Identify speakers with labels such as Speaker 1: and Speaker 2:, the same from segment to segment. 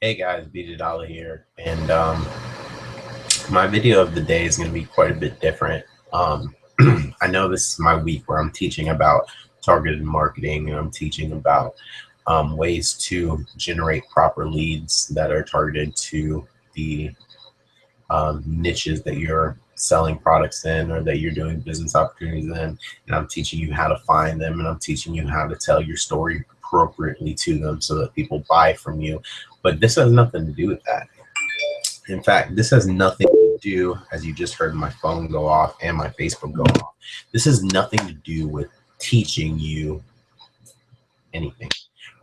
Speaker 1: Hey guys, BJ Dollar here, and my video of the day is going to be quite a bit different. I know this is my week where I'm teaching about targeted marketing, and I'm teaching about ways to generate proper leads that are targeted to the niches that you're selling products in or that you're doing business opportunities in. And I'm teaching you how to find them, and I'm teaching you how to tell your story appropriately to them so that people buy from you. But this has nothing to do with that. In fact, this has nothing to do, as you just heard my phone go off and my Facebook go off, this has nothing to do with teaching you anything.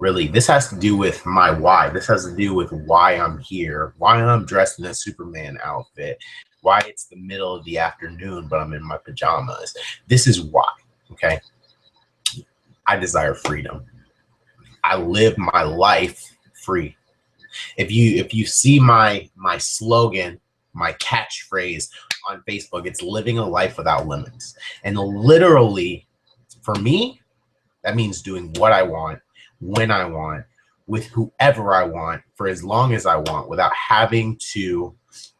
Speaker 1: Really, this has to do with my why. This has to do with why I'm here, why I'm dressed in a Superman outfit, why it's the middle of the afternoon, but I'm in my pajamas. This is why, okay? I desire freedom. I live my life free. If you see my slogan, my catchphrase on Facebook, it's living a life without limits. And literally, for me, that means doing what I want, when I want, with whoever I want, for as long as I want, without having to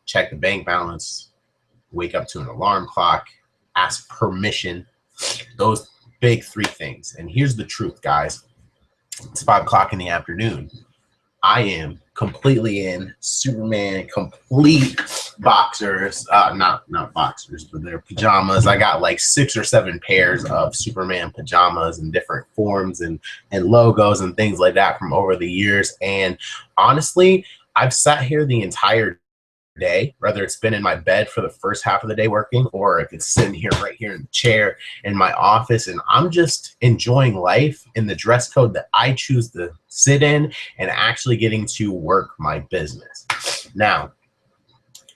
Speaker 1: check the bank balance, wake up to an alarm clock, ask permission. Those big three things. And here's the truth, guys. It's 5 o'clock in the afternoon. I am completely in Superman complete boxers, not boxers, but they're pajamas. I got like 6 or 7 pairs of Superman pajamas in different forms and logos and things like that from over the years. And honestly, I've sat here the entire day, whether it's been in my bed for the first half of the day working, or if it's sitting here right here in the chair in my office, and I'm just enjoying life in the dress code that I choose to sit in and actually getting to work my business. Now,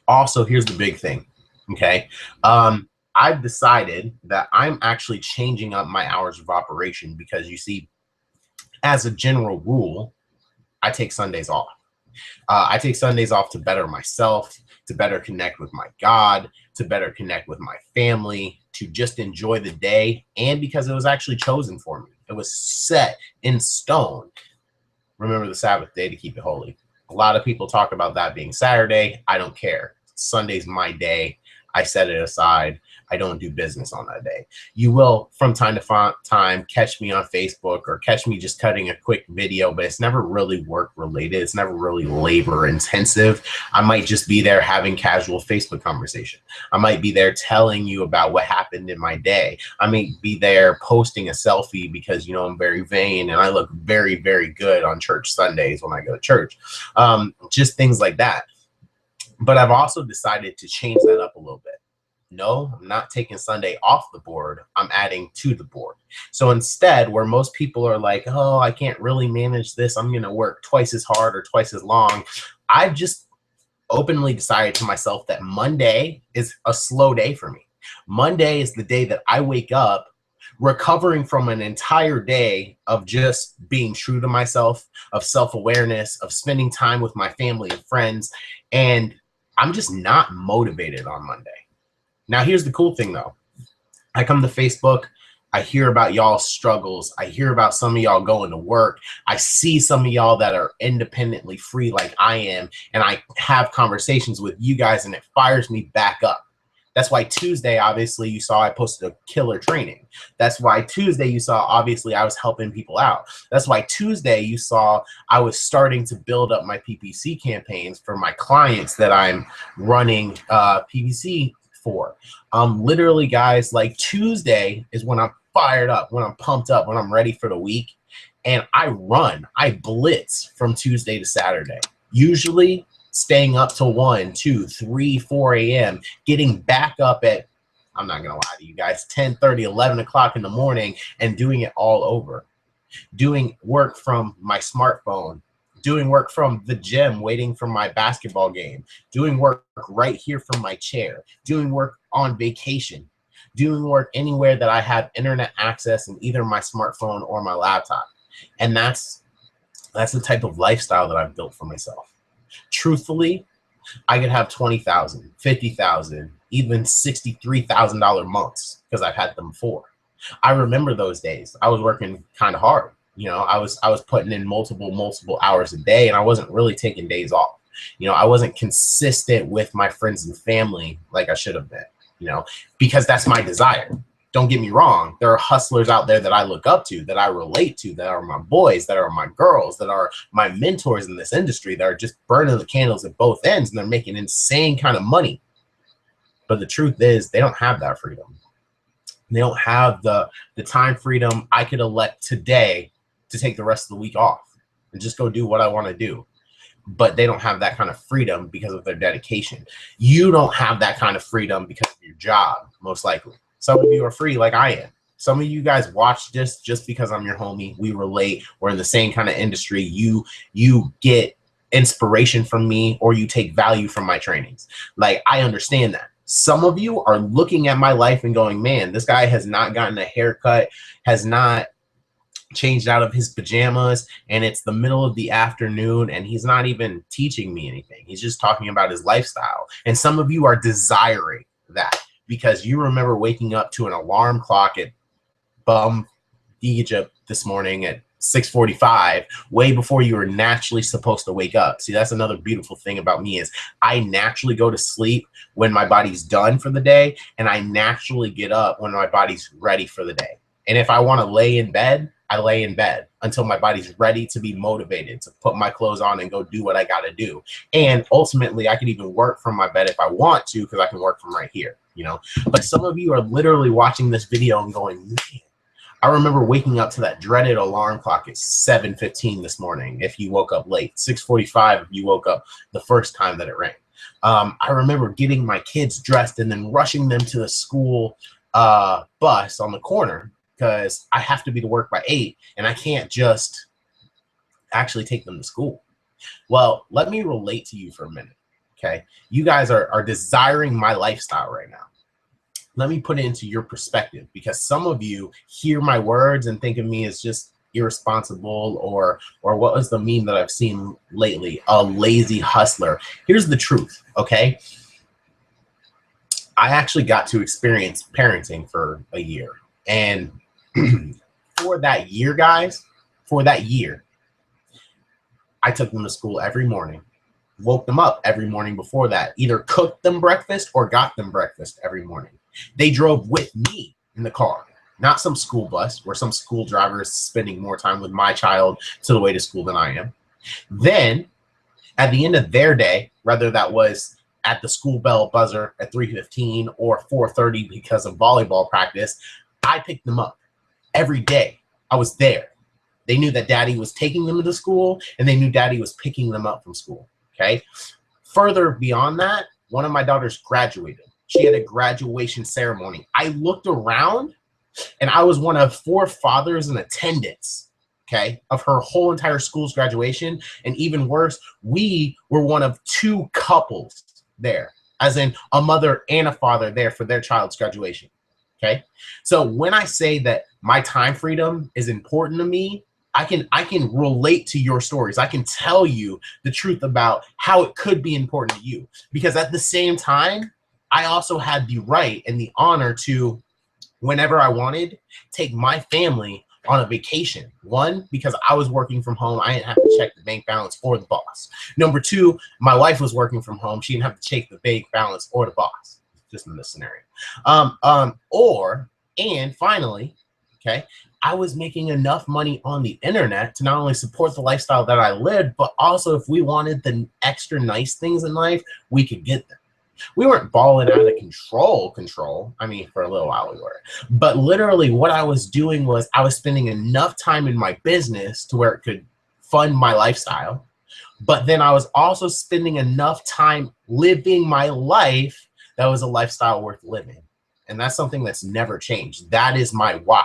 Speaker 1: also, here's the big thing, okay? I've decided that I'm actually changing up my hours of operation because, you see, as a general rule, I take Sundays off. I take Sundays off to better myself, to better connect with my God, to better connect with my family, to just enjoy the day, and because it was actually chosen for me. It was set in stone. Remember the Sabbath day to keep it holy. A lot of people talk about that being Saturday. I don't care. Sunday's my day. I set it aside. I don't do business on that day. You will, from time to time, catch me on Facebook or catch me just cutting a quick video, but it's never really work related. It's never really labor intensive. I might just be there having casual Facebook conversation. I might be there telling you about what happened in my day. I may be there posting a selfie because, you know, I'm very vain and I look very, very good on church Sundays when I go to church. Just things like that. But I've also decided to change that up a little bit. No, I'm not taking Sunday off the board. I'm adding to the board. So instead, where most people are like, oh, I can't really manage this, I'm going to work twice as hard or twice as long, I've just openly decided to myself that Monday is a slow day for me. Monday is the day that I wake up recovering from an entire day of just being true to myself, of self-awareness, of spending time with my family and friends, and I'm just not motivated on Monday. Now, here's the cool thing, though. I come to Facebook. I hear about y'all's struggles. I hear about some of y'all going to work. I see some of y'all that are independently free like I am, and I have conversations with you guys, and it fires me back up. That's why Tuesday, obviously, you saw I posted a killer training. That's why Tuesday you saw, obviously, I was helping people out. That's why Tuesday you saw I was starting to build up my PPC campaigns for my clients that I'm running PPC for. Literally, guys, like Tuesday is when I'm fired up, when I'm pumped up, when I'm ready for the week. And I blitz from Tuesday to Saturday. Usually staying up till 1, 2, 3, 4 a.m., getting back up at, I'm not going to lie to you guys, 10, 30, 11 o'clock in the morning and doing it all over. Doing work from my smartphone, doing work from the gym, waiting for my basketball game, doing work right here from my chair, doing work on vacation, doing work anywhere that I have internet access in either my smartphone or my laptop. And that's the type of lifestyle that I've built for myself. Truthfully, I could have $20,000, $50,000, even $63,000 months because I've had them before. I remember those days. I was working kind of hard. You know, I was putting in multiple hours a day, and I wasn't really taking days off. You know, I wasn't consistent with my friends and family like I should have been, you know, because that's my desire. Don't get me wrong. There are hustlers out there that I look up to, that I relate to, that are my boys, that are my girls, that are my mentors in this industry, that are just burning the candles at both ends, and they're making insane kind of money. But the truth is, they don't have that freedom. They don't have the time freedom I could elect today to take the rest of the week off and just go do what I want to do. But they don't have that kind of freedom because of their dedication. You don't have that kind of freedom because of your job, most likely. Some of you are free like I am. Some of you guys watch this just because I'm your homie. We relate. We're in the same kind of industry. You get inspiration from me, or you take value from my trainings. Like, I understand that. Some of you are looking at my life and going, man, this guy has not gotten a haircut, has not changed out of his pajamas, and it's the middle of the afternoon, and he's not even teaching me anything. He's just talking about his lifestyle. And some of you are desiring that because you remember waking up to an alarm clock at bum Egypt this morning at 6:45, way before you were naturally supposed to wake up. See, that's another beautiful thing about me, is I naturally go to sleep when my body's done for the day, and I naturally get up when my body's ready for the day. And if I want to lay in bed, I lay in bed until my body's ready to be motivated to put my clothes on and go do what I got to do. And ultimately, I can even work from my bed if I want to, because I can work from right here, you know. But some of you are literally watching this video and going, man, I remember waking up to that dreaded alarm clock at 7:15 this morning if you woke up late, 6:45 if you woke up the first time that it rang. I remember getting my kids dressed and then rushing them to the school bus on the corner, because I have to be to work by 8, and I can't just actually take them to school. Well, let me relate to you for a minute, okay? You guys are desiring my lifestyle right now. Let me put it into your perspective, because some of you hear my words and think of me as just irresponsible, or what was the meme that I've seen lately? A lazy hustler. Here's the truth, okay? I actually got to experience parenting for a year. And for that year, guys, for that year, I took them to school every morning, woke them up every morning before that, either cooked them breakfast or got them breakfast every morning. They drove with me in the car, not some school bus where some school driver is spending more time with my child to the way to school than I am. Then at the end of their day, whether that was at the school bell buzzer at 3:15 or 4:30 because of volleyball practice, I picked them up every day. I was there. They knew that daddy was taking them to school, and they knew daddy was picking them up from school, okay? Further beyond that, one of my daughters graduated. She had a graduation ceremony. I looked around, and I was one of 4 fathers in attendance, okay, of her whole entire school's graduation. And even worse, we were one of 2 couples there, as in a mother and a father there for their child's graduation, okay? So when I say that my time freedom is important to me, I can relate to your stories. I can tell you the truth about how it could be important to you, because at the same time, I also had the right and the honor to, whenever I wanted, take my family on a vacation. 1, because I was working from home. I didn't have to check the bank balance or the boss. Number 2, my wife was working from home. She didn't have to check the bank balance or the boss, just in this scenario. And finally, okay, I was making enough money on the internet to not only support the lifestyle that I lived, but also if we wanted the extra nice things in life, we could get them. We weren't balling out of control. I mean, for a little while we were. But literally what I was doing was I was spending enough time in my business to where it could fund my lifestyle. But then I was also spending enough time living my life that was a lifestyle worth living. And that's something that's never changed. That is my why.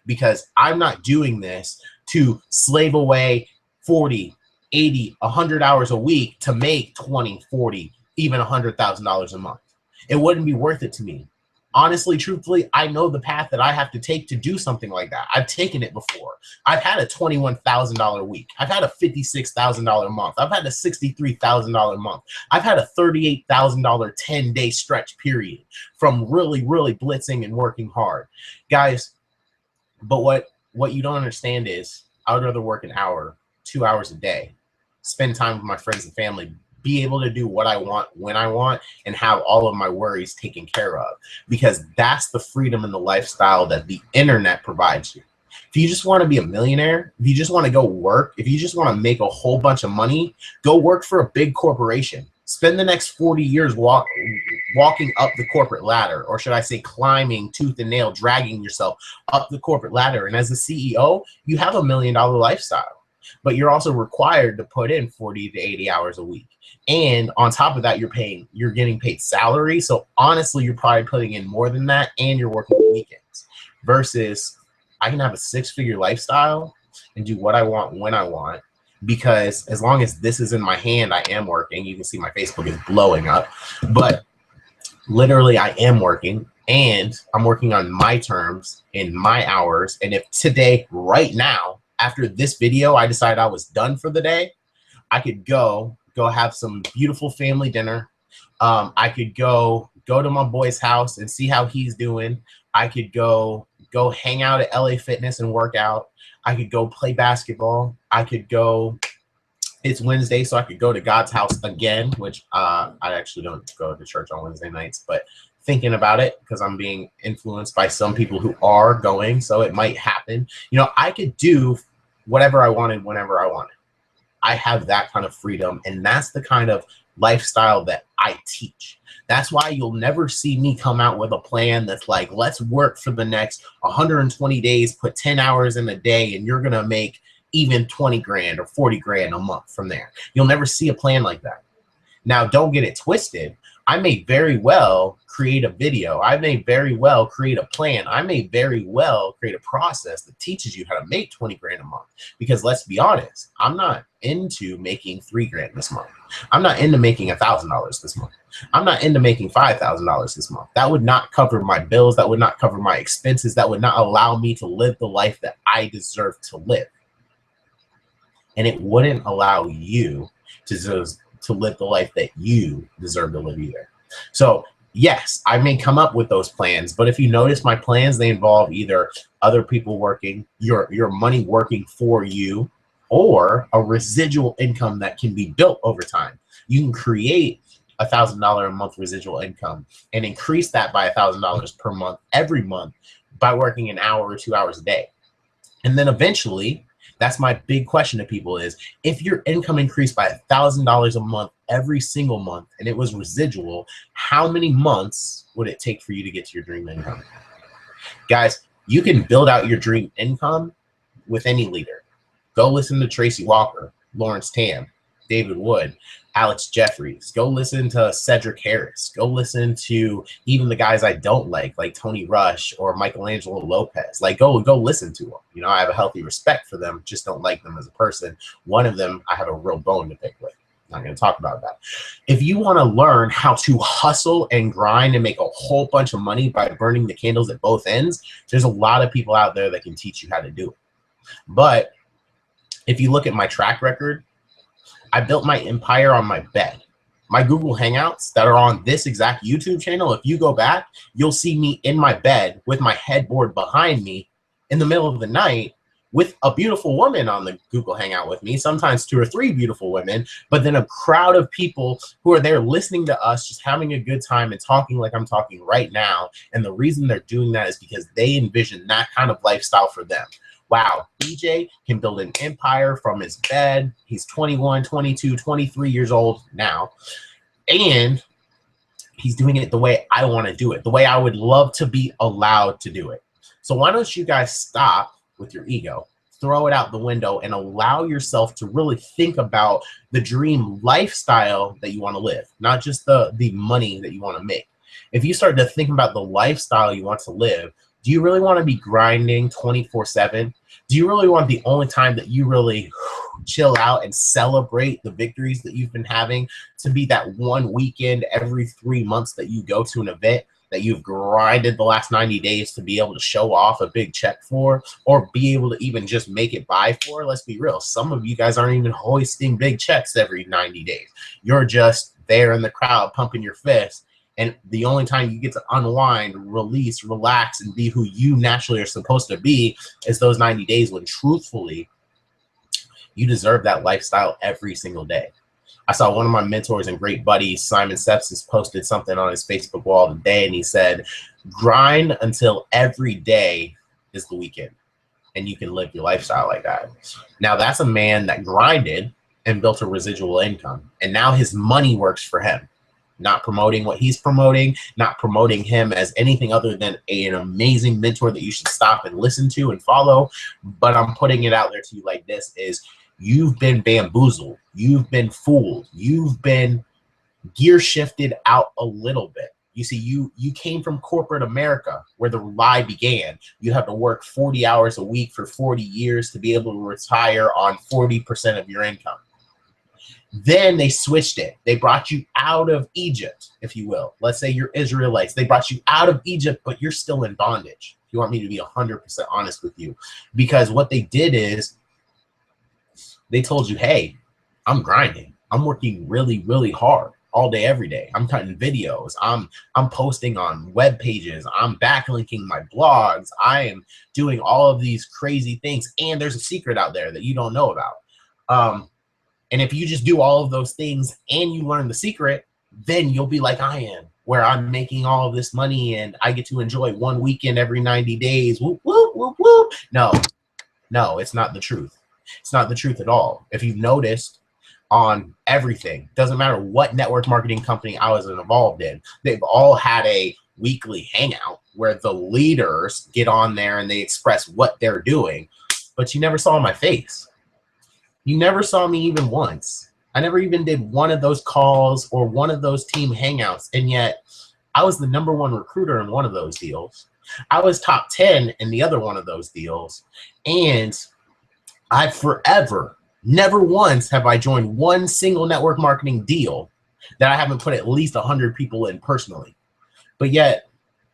Speaker 1: Because I'm not doing this to slave away 40, 80, 100 hours a week to make 20, 40, even $100,000 a month. It wouldn't be worth it to me. Honestly, truthfully, I know the path that I have to take to do something like that. I've taken it before. I've had a $21,000 week. I've had a $56,000 month. I've had a $63,000 month. I've had a $38,000 10-day stretch period from really, really blitzing and working hard. Guys, but what you don't understand is I would rather work an hour, 2 hours a day, spend time with my friends and family, be able to do what I want when I want, and have all of my worries taken care of, because that's the freedom and the lifestyle that the internet provides you. If you just want to be a millionaire, if you just want to go work, if you just want to make a whole bunch of money, go work for a big corporation. Spend the next 40 years walking up the corporate ladder, or should I say climbing tooth and nail, dragging yourself up the corporate ladder. And as a CEO, you have $1 million lifestyle, but you're also required to put in 40 to 80 hours a week. And on top of that, you're getting paid salary. So honestly, you're probably putting in more than that, and you're working weekends. Versus I can have a 6-figure lifestyle and do what I want when I want, because as long as this is in my hand, I am working. You can see my Facebook is blowing up, but literally I am working, and I'm working on my terms in my hours. And if today, right now, after this video, I decided I was done for the day, I could go have some beautiful family dinner. I could go to my boy's house and see how he's doing. I could go hang out at LA Fitness and work out. I could go play basketball. I could go, it's Wednesday, so I could go to God's house again, which I actually don't go to church on Wednesday nights, but thinking about it, because I'm being influenced by some people who are going, so it might happen. You know, I could do whatever I wanted whenever I wanted. I have that kind of freedom, and that's the kind of lifestyle that I teach. That's why you'll never see me come out with a plan that's like, let's work for the next 120 days, put 10 hours in a day, and you're going to make even 20 grand or 40 grand a month from there. You'll never see a plan like that. Now, don't get it twisted. I may very well create a video. I may very well create a plan. I may very well create a process that teaches you how to make 20 grand a month. Because let's be honest, I'm not into making 3 grand this month. I'm not into making $1,000 this month. I'm not into making $5,000 this month. That would not cover my bills. That would not cover my expenses. That would not allow me to live the life that I deserve to live. And it wouldn't allow you to live the life that you deserve to live either. So yes, I may come up with those plans, but if you notice my plans, they involve either other people working, your money working for you, or a residual income that can be built over time. You can create $1,000 a month residual income and increase that by $1,000 per month every month by working an hour or 2 hours a day. And then eventually, that's my big question to people is, if your income increased by $1,000 a month every single month and it was residual, how many months would it take for you to get to your dream income? Guys, you can build out your dream income with any leader. Go listen to Tracy Walker, Lawrence Tam, David Wood, Alex Jeffries. Go listen to Cedric Harris. Go listen to even the guys I don't like Tony Rush or Michelangelo Lopez. Like, go listen to them. You know, I have a healthy respect for them, just don't like them as a person. One of them I have a real bone to pick with. I'm not going to talk about that. If you want to learn how to hustle and grind and make a whole bunch of money by burning the candles at both ends, there's a lot of people out there that can teach you how to do it. But if you look at my track record, I built my empire on my bed. My Google Hangouts that are on this exact YouTube channel, if you go back, you'll see me in my bed with my headboard behind me in the middle of the night with a beautiful woman on the Google Hangout with me, sometimes 2 or 3 beautiful women, but then a crowd of people who are there listening to us, just having a good time and talking like I'm talking right now. And the reason they're doing that is because they envision that kind of lifestyle for them. Wow, BJ can build an empire from his bed. He's 21, 22, 23 years old now. And he's doing it the way I want to do it, the way I would love to be allowed to do it. So why don't you guys stop with your ego, throw it out the window, and allow yourself to really think about the dream lifestyle that you want to live, not just the money that you want to make. If you start to think about the lifestyle you want to live, do you really want to be grinding 24/7? Do you really want the only time that you really chill out and celebrate the victories that you've been having to be that one weekend every 3 months that you go to an event that you've grinded the last 90 days to be able to show off a big check for, or be able to even just make it by for? Let's be real. Some of you guys aren't even hoisting big checks every 90 days. You're just there in the crowd pumping your fist. And the only time you get to unwind, release, relax, and be who you naturally are supposed to be is those 90 days when truthfully, You deserve that lifestyle every single day. I saw one of my mentors and great buddies, Simon Sepsis, posted something on his Facebook wall today, and he said, grind until every day is the weekend, and you can live your lifestyle like that. Now, that's a man that grinded and built a residual income, and now his money works for him. Not promoting what he's promoting, not promoting him as anything other than an amazing mentor that you should stop and listen to and follow. But I'm putting it out there to you like this is, you've been bamboozled. You've been fooled. You've been gear shifted out a little bit. You see, you came from corporate America where the lie began. You have to work 40 hours a week for 40 years to be able to retire on 40% of your income. Then they switched it. They brought you out of Egypt, if you will. Let's say you're Israelites. They brought you out of Egypt, but you're still in bondage. If you want me to be 100% honest with you. Because what they did is they told you, hey, I'm grinding. I'm working really, really hard all day, every day. I'm cutting videos. I'm posting on web pages. I'm backlinking my blogs. I am doing all of these crazy things. And there's a secret out there that you don't know about. And if you just do all of those things and you learn the secret, then you'll be like I am, where I'm making all of this money and I get to enjoy one weekend every 90 days. Whoop, whoop, whoop, whoop. No, it's not the truth. It's not the truth at all. If you've noticed on everything, doesn't matter what network marketing company I was involved in, they've all had a weekly hangout where the leaders get on there and they express what they're doing, but you never saw my face. You never saw me even once. I never even did one of those calls or one of those team hangouts. And yet I was the #1 recruiter in one of those deals. I was top 10 in the other one of those deals. And I forever, never once have I joined one single network marketing deal that I haven't put at least 100 people in personally. But yet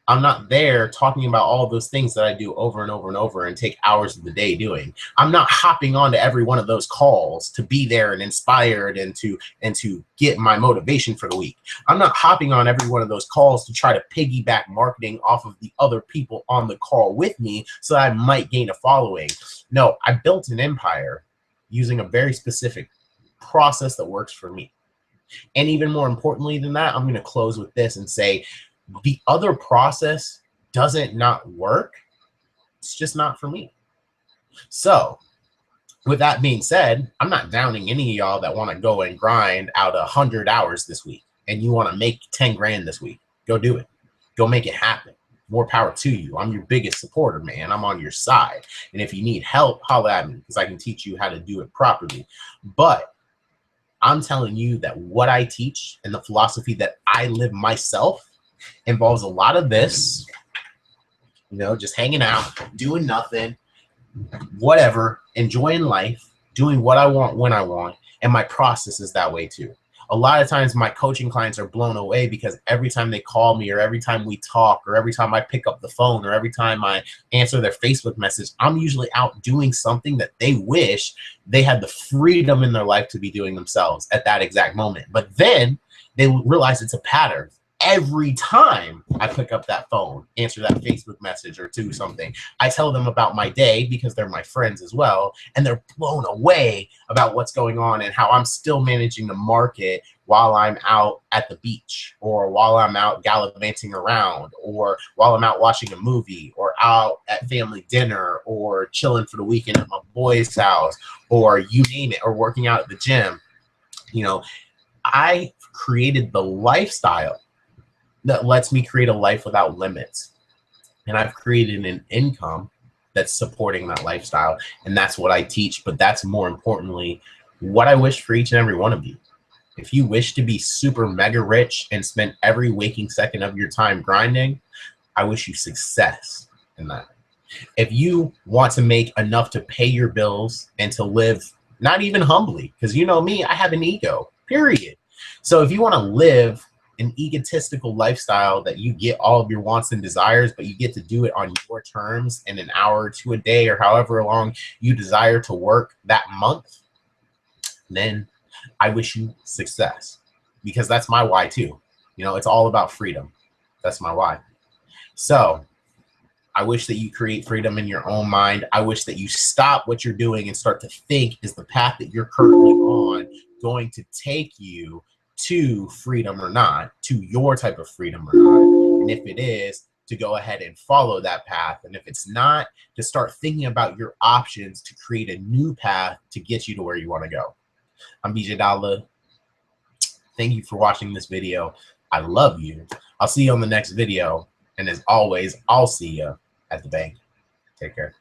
Speaker 1: I'm not there talking about all of those things that I do over and over and over and take hours of the day doing. I'm not hopping on to every one of those calls to be there and inspired and to get my motivation for the week. I'm not hopping on every one of those calls to try to piggyback marketing off of the other people on the call with me so that I might gain a following. No, I built an empire using a very specific process that works for me. And even more importantly than that, I'm going to close with this and say, the other process doesn't not work. It's just not for me. So with that being said, I'm not downing any of y'all that want to go and grind out 100 hours this week and you want to make 10 grand this week. Go do it. Go make it happen. More power to you. I'm your biggest supporter, man. I'm on your side. And if you need help, holla at me because I can teach you how to do it properly. But I'm telling you that what I teach and the philosophy that I live myself involves a lot of this, just hanging out, doing nothing, whatever, enjoying life, doing what I want when I want. And my process is that way too. A lot of times my coaching clients are blown away because every time they call me or every time we talk or every time I pick up the phone or every time I answer their Facebook message, I'm usually out doing something that they wish they had the freedom in their life to be doing themselves at that exact moment. But then they realize it's a pattern. Every time I pick up that phone, answer that Facebook message or do something, I tell them about my day because they're my friends as well. And they're blown away about what's going on and how I'm still managing the market while I'm out at the beach or while I'm out gallivanting around or while I'm out watching a movie or out at family dinner or chilling for the weekend at my boy's house or you name it, or working out at the gym. I created the lifestyle that lets me create a life without limits. And I've created an income that's supporting that lifestyle. And that's what I teach. But that's more importantly, what I wish for each and every one of you. If you wish to be super mega rich and spend every waking second of your time grinding, I wish you success in that. If you want to make enough to pay your bills and to live, not even humbly, because you know me, I have an ego, period. So if you want to live an egotistical lifestyle that you get all of your wants and desires, but you get to do it on your terms in an hour or two a day or however long you desire to work that month, then I wish you success, because that's my why too. It's all about freedom. That's my why. So I wish that you create freedom in your own mind. I wish that you stop what you're doing and start to think, is the path that you're currently on going to take you to freedom or not, to your type of freedom or not? And if it is, to go ahead and follow that path. And if it's not, to start thinking about your options to create a new path to get you to where you want to go. I'm BJ Dalla. Thank you for watching this video. I love you. I'll see you on the next video. And as always, I'll see you at the bank. Take care.